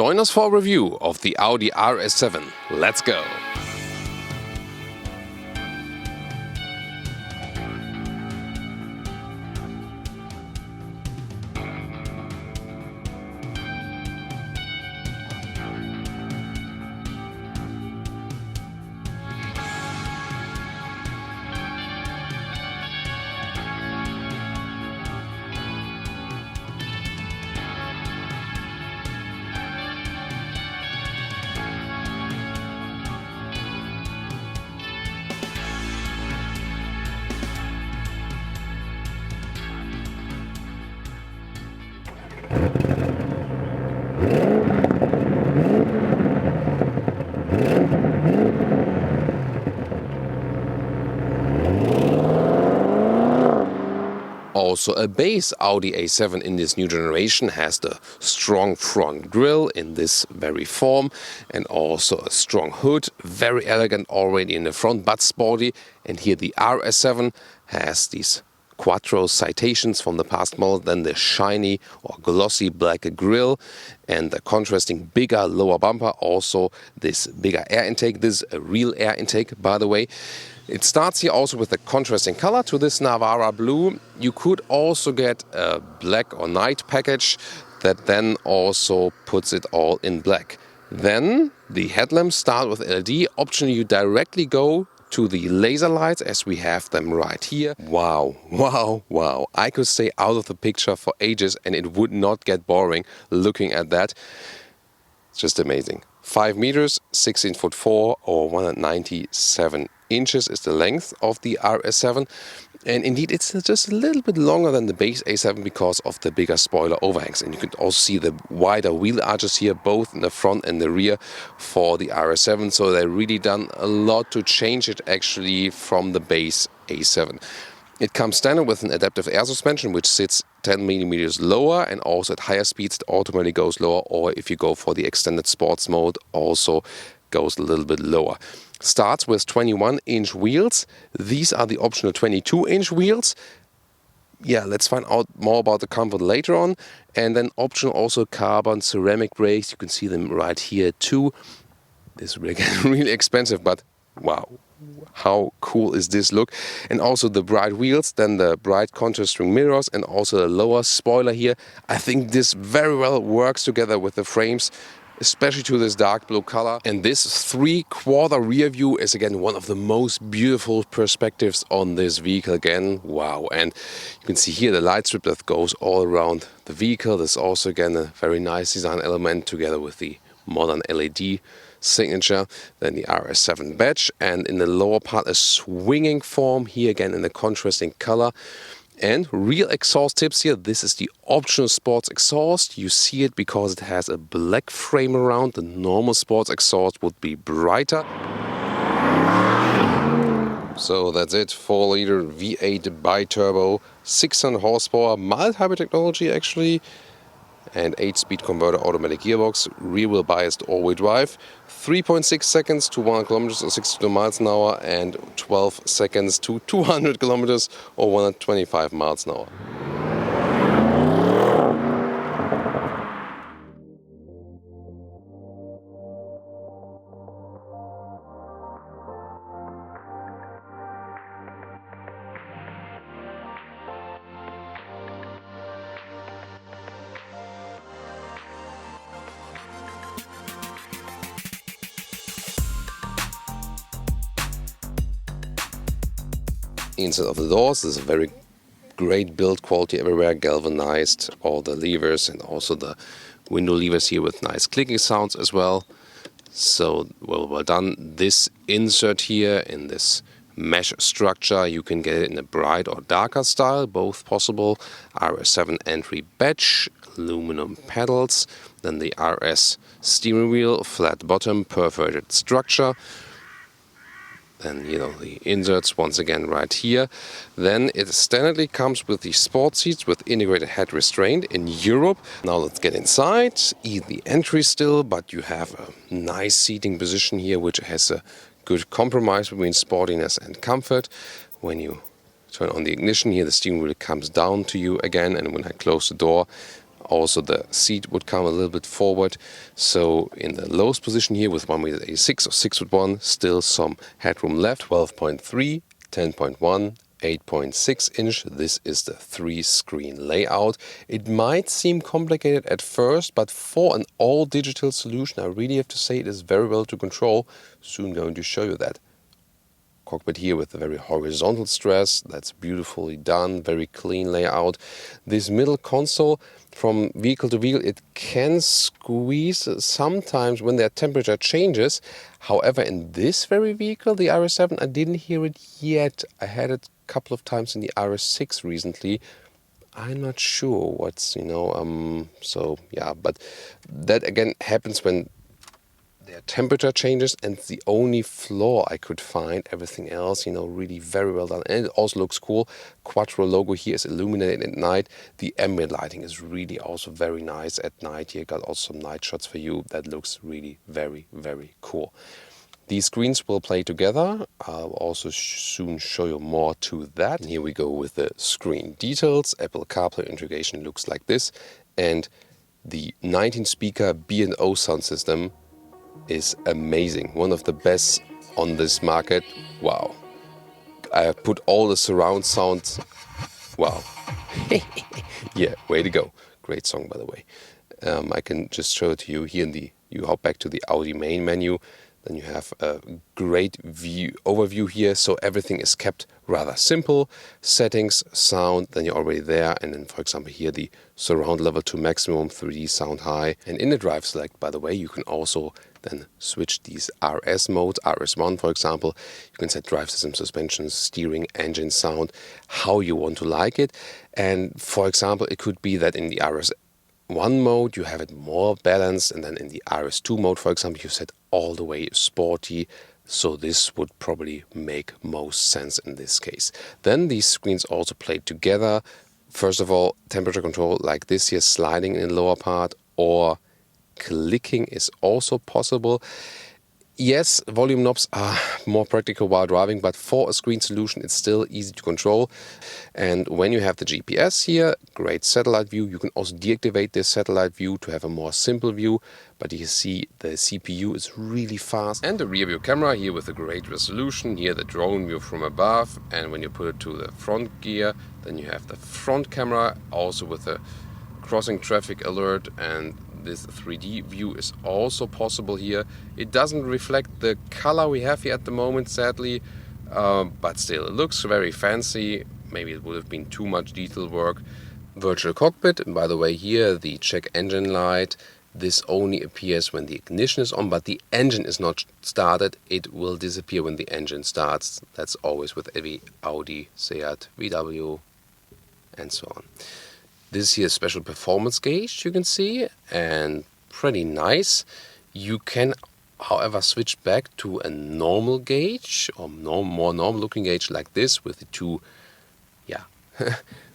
Join us for a review of the Audi RS7. Let's go! Also, a base Audi A7 in this new generation has the strong front grille in this very form, and also a strong hood, very elegant already in the front but sporty. And here the RS7 has these Quattro citations from the past model, then the shiny or glossy black grille and the contrasting bigger lower bumper, also this bigger air intake. This is a real air intake, by the way. It starts here also with a contrasting color to this Navara blue. You could also get a black or night package that then also puts it all in black. Then the headlamps start with LED. Optionally, you directly go to the laser lights as we have them right here. Wow, wow, wow. I could stay out of the picture for ages and it would not get boring looking at that. It's just amazing. 5 meters, 16 foot 4 or 197 inches is the length of the RS7. And indeed, it's just a little bit longer than the base A7 because of the bigger spoiler overhangs. And you can also see the wider wheel arches here, both in the front and the rear for the RS7. So they've really done a lot to change it actually from the base A7. It comes standard with an adaptive air suspension, which sits 10 millimeters lower, and also at higher speeds it automatically goes lower, or if you go for the extended sports mode, also goes a little bit lower. Starts with 21-inch wheels. These are the optional 22-inch wheels. Yeah, let's find out more about the comfort later on. And then optional also carbon ceramic brakes. You can see them right here too. This will get really expensive, but wow. How cool is this look? And also the bright wheels, then the bright contrasting mirrors, and also the lower spoiler here. I think this very well works together with the frames, especially to this dark blue color. And this 3/4 rear view is again one of the most beautiful perspectives on this vehicle again. Wow. And you can see here the light strip that goes all around the vehicle. This is also again a very nice design element together with the modern LED signature, then the RS7 badge, and in the lower part a swinging form here again in the contrasting color. And real exhaust tips here. This is the optional sports exhaust. You see it because it has a black frame around. The normal sports exhaust would be brighter. So that's it, 4-liter V8 bi-turbo, 600 horsepower, mild hybrid technology actually, and 8-speed converter automatic gearbox, rear-wheel biased all-wheel drive, 3.6 seconds to 100 kilometers or 62 miles an hour, and 12 seconds to 200 kilometers or 125 miles an hour. Inside of the doors, there's a very great build quality everywhere, galvanized, all the levers and also the window levers here with nice clicking sounds as well. So well done. This insert here in this mesh structure, you can get it in a bright or darker style, both possible. RS7 entry badge, aluminum pedals, then the RS steering wheel, flat bottom, perforated structure. Then, the inserts once again right here. Then it standardly comes with the sport seats with integrated head restraint in Europe. Now let's get inside. Easy entry still, but you have a nice seating position here, which has a good compromise between sportiness and comfort. When you turn on the ignition here, the steering wheel comes down to you again, and when I close the door, Also the seat would come a little bit forward. So in the lowest position here with 1.86 or 6'1", still some headroom left. 12.3, 10.1, 8.6 inch. This is the 3-screen layout. It might seem complicated at first, but for an all-digital solution, I really have to say it is very well to control. Soon going to show you that. Cockpit here with a very horizontal stress. That's beautifully done, very clean layout. This middle console, from vehicle to vehicle, it can squeeze sometimes when their temperature changes. However, in this very vehicle, the RS7, I didn't hear it yet. I had it a couple of times in the RS6 recently. I'm not sure what's, so yeah, but that again happens when their temperature changes, and it's the only flaw I could find. Everything else, really very well done. And it also looks cool. Quattro logo here is illuminated at night. The ambient lighting is really also very nice at night. Here got also some night shots for you. That looks really very, very cool. These screens will play together. I'll also soon show you more to that. And here we go with the screen details. Apple CarPlay integration looks like this. And the 19-speaker B&O sound system is amazing. One of the best on this market. Wow. I have put all the surround sounds. Wow. Yeah, way to go. Great song, by the way. I can just show it to you here you hop back to the Audi main menu. Then you have a great overview here. So everything is kept rather simple. Settings, sound, then you're already there. And then, for example, here the surround level to maximum, 3D sound high. And in the drive select, by the way, you can also then switch these RS modes, RS1 for example. You can set drive system, suspension, steering, engine sound, how you want to like it. And for example, it could be that in the RS1 mode you have it more balanced, and then in the RS2 mode, for example, you set all the way sporty. So this would probably make most sense in this case. Then these screens also play together. First of all, temperature control like this here, sliding in the lower part, or clicking is also possible. Yes, volume knobs are more practical while driving, but for a screen solution, it's still easy to control. And when you have the GPS here, great satellite view. You can also deactivate this satellite view to have a more simple view. But you see the CPU is really fast. And the rear view camera here with a great resolution. Here the drone view from above. And when you put it to the front gear, then you have the front camera also with a crossing traffic alert, and this 3D view is also possible here. It doesn't reflect the color we have here at the moment, sadly, but still it looks very fancy. Maybe it would have been too much detail work. Virtual cockpit, and by the way here the check engine light. This only appears when the ignition is on, but the engine is not started. It will disappear when the engine starts. That's always with every Audi, Seat, VW, and so on. This here is special performance gauge, you can see, and pretty nice. You can, however, switch back to a normal gauge, or more normal looking gauge like this with the two,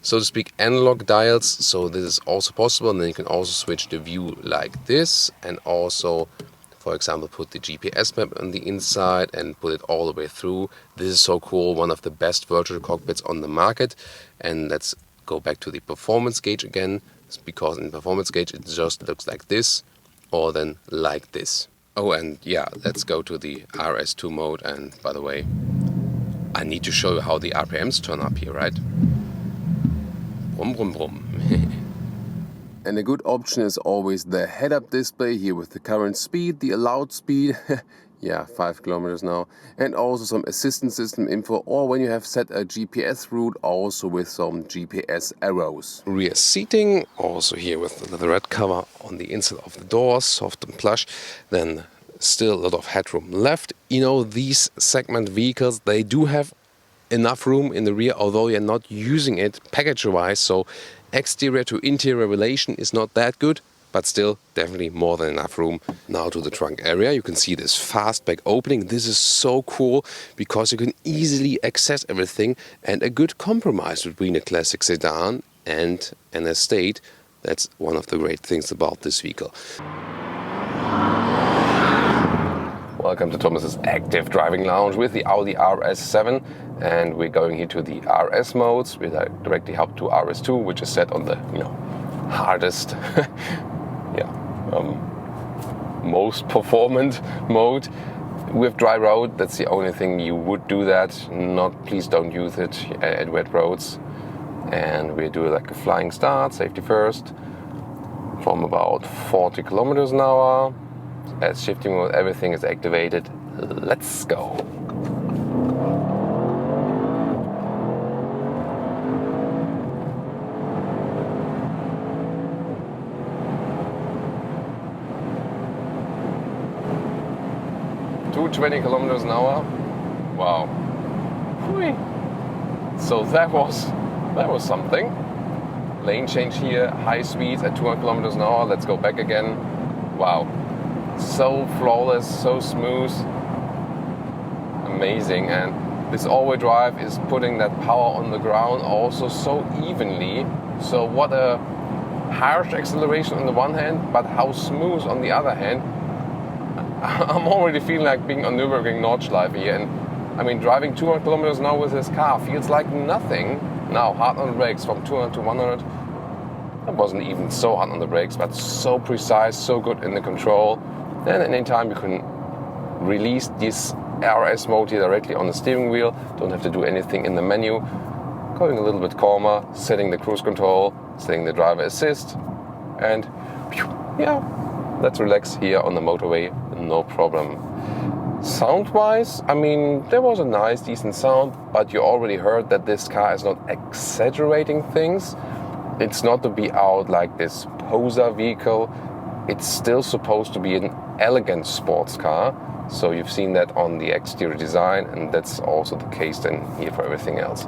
so to speak, analog dials. So this is also possible, and then you can also switch the view like this, and also, for example, put the GPS map on the inside and put it all the way through. This is so cool, one of the best virtual cockpits on the market. And let's go back to the performance gauge again, because in performance gauge it just looks like this, or then like this. Oh, and yeah, let's go to the RS2 mode. And by the way, I need to show you how the RPMs turn up here, right? Brum, brum, brum. And a good option is always the head-up display here with the current speed, the allowed speed, 5 kilometers now, and also some assistance system info, or when you have set a GPS route, also with some GPS arrows. Rear seating, also here with the red cover on the inside of the doors, soft and plush. Then still a lot of headroom left. These segment vehicles, they do have enough room in the rear, although you're not using it package-wise, so exterior to interior relation is not that good, but still definitely more than enough room. Now to the trunk area, you can see this fastback opening. This is so cool because you can easily access everything, and a good compromise between a classic sedan and an estate. That's one of the great things about this vehicle. Welcome to Thomas's Active Driving Lounge with the Audi RS7, and we're going here to the RS modes. We directly hop to RS2, which is set on the hardest, most performant mode. With dry road, that's the only thing you would do that. Please don't use it at wet roads. And we do like a flying start, safety first, from about 40 kilometers an hour. As shifting mode, everything is activated. Let's go. To 20 kilometers an hour. Wow. Whee. So that was something. Lane change here, high speeds at 200 kilometers an hour. Let's go back again. Wow. So flawless, so smooth. Amazing. And this all-wheel drive is putting that power on the ground also so evenly. So what a harsh acceleration on the one hand, but how smooth on the other hand. I'm already feeling like being on Nürburgring Nordschleife here, and I mean driving 200 kilometers an hour with this car feels like nothing. Now hard on the brakes from 200 to 100. I wasn't even so hard on the brakes, but so precise, so good in the control. And at any time you can release this RS mode here directly on the steering wheel. Don't have to do anything in the menu. Going a little bit calmer, setting the cruise control, setting the driver assist, and let's relax here on the motorway, no problem. Sound-wise, I mean, there was a nice, decent sound, but you already heard that this car is not exaggerating things. It's not to be out like this poser vehicle. It's still supposed to be an elegant sports car. So you've seen that on the exterior design, and that's also the case then here for everything else.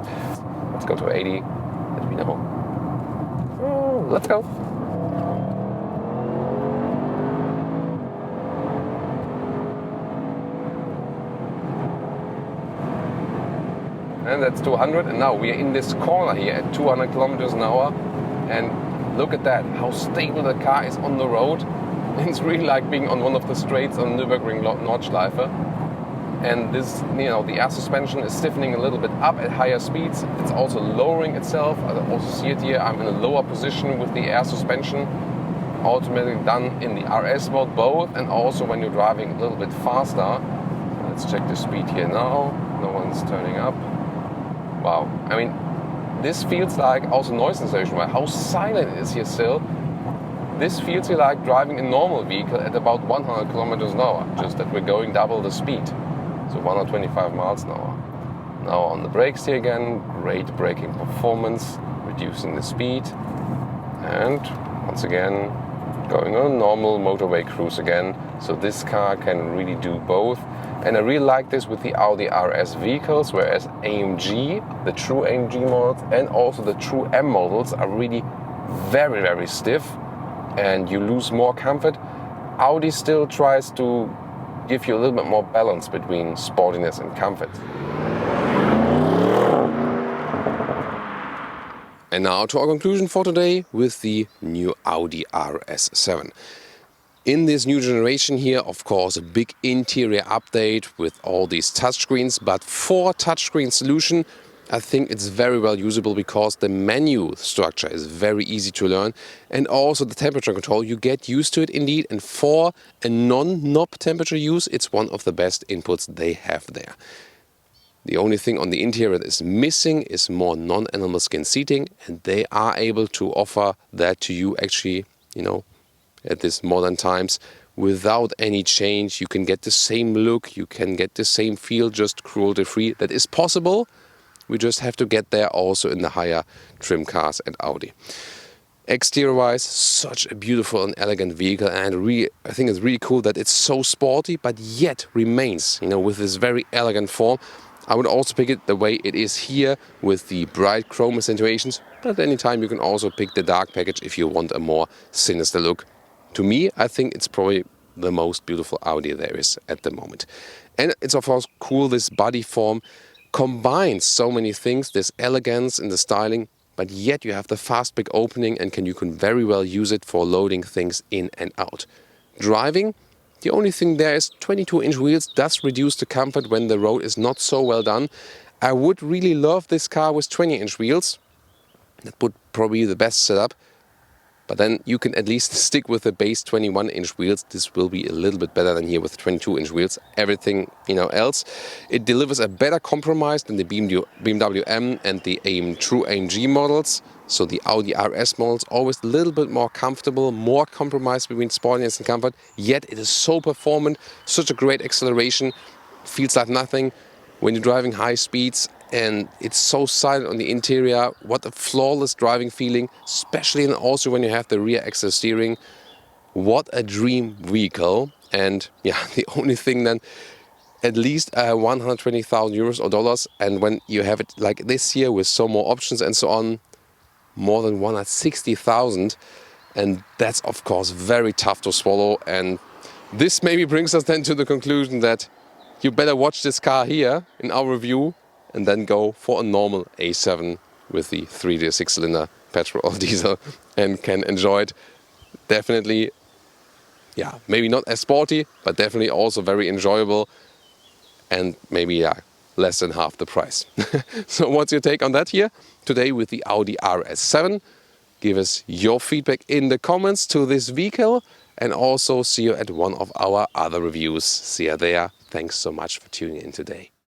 Let's go to 80, let me know. Let's go. And that's 200, and now we are in this corner here at 200 kilometers an hour, and look at that, how stable the car is on the road. It's really like being on one of the straights on Nürburgring Nordschleife. And this, the air suspension is stiffening a little bit up at higher speeds. It's also lowering itself. I also see it here, I'm in a lower position with the air suspension, automatically done in the RS mode both, and also when you're driving a little bit faster. Let's check the speed here now, no one's turning up. Wow, I mean, this feels like also noise cancellation, right? How silent it is here still. This feels like driving a normal vehicle at about 100 kilometers an hour, just that we're going double the speed. So 125 miles an hour. Now on the brakes here again, great braking performance, reducing the speed. And once again, going on a normal motorway cruise again. So this car can really do both. And I really like this with the Audi RS vehicles, whereas AMG, the true AMG models, and also the true M models are really very, very stiff, and you lose more comfort. Audi still tries to give you a little bit more balance between sportiness and comfort. And now to our conclusion for today with the new Audi RS7. In this new generation here, of course, a big interior update with all these touchscreens, but for touchscreen solution, I think it's very well usable because the menu structure is very easy to learn, and also the temperature control, you get used to it indeed, and for a non-knob temperature use, it's one of the best inputs they have there. The only thing on the interior that is missing is more non-animal skin seating, and they are able to offer that to you actually, at this modern times, without any change. You can get the same look, you can get the same feel, just cruelty-free. That is possible. We just have to get there also in the higher trim cars at Audi. Exterior-wise, such a beautiful and elegant vehicle, and I think it's really cool that it's so sporty, but yet remains, with this very elegant form. I would also pick it the way it is here with the bright chrome accentuations, but at any time you can also pick the dark package if you want a more sinister look. To me, I think it's probably the most beautiful Audi there is at the moment. And it's of course cool, this body form combines so many things, this elegance in the styling, but yet you have the fast big opening and you can very well use it for loading things in and out. Driving, the only thing there is 22-inch wheels does reduce the comfort when the road is not so well done. I would really love this car with 20-inch wheels. That would probably be the best setup. but then you can at least stick with the base 21-inch wheels. This will be a little bit better than here with 22-inch wheels. Everything else, it delivers a better compromise than the BMW M and the true AMG models. So the Audi RS models, always a little bit more comfortable, more compromise between sportiness and comfort, yet it is so performant, such a great acceleration, feels like nothing when you're driving high speeds, and it's so silent on the interior. What a flawless driving feeling, especially and also when you have the rear axle steering. What a dream vehicle. And yeah, the only thing then, at least 120,000 euros or dollars, and when you have it like this year with some more options and so on, more than 160,000, and that's of course very tough to swallow. And this maybe brings us then to the conclusion that you better watch this car here in our review and then go for a normal A7 with the 3-liter 6-cylinder petrol or diesel and can enjoy it. Definitely, yeah, maybe not as sporty, but definitely also very enjoyable, and maybe less than half the price. So what's your take on that here today with the Audi RS7? Give us your feedback in the comments to this vehicle, and also see you at one of our other reviews. See you there. Thanks so much for tuning in today.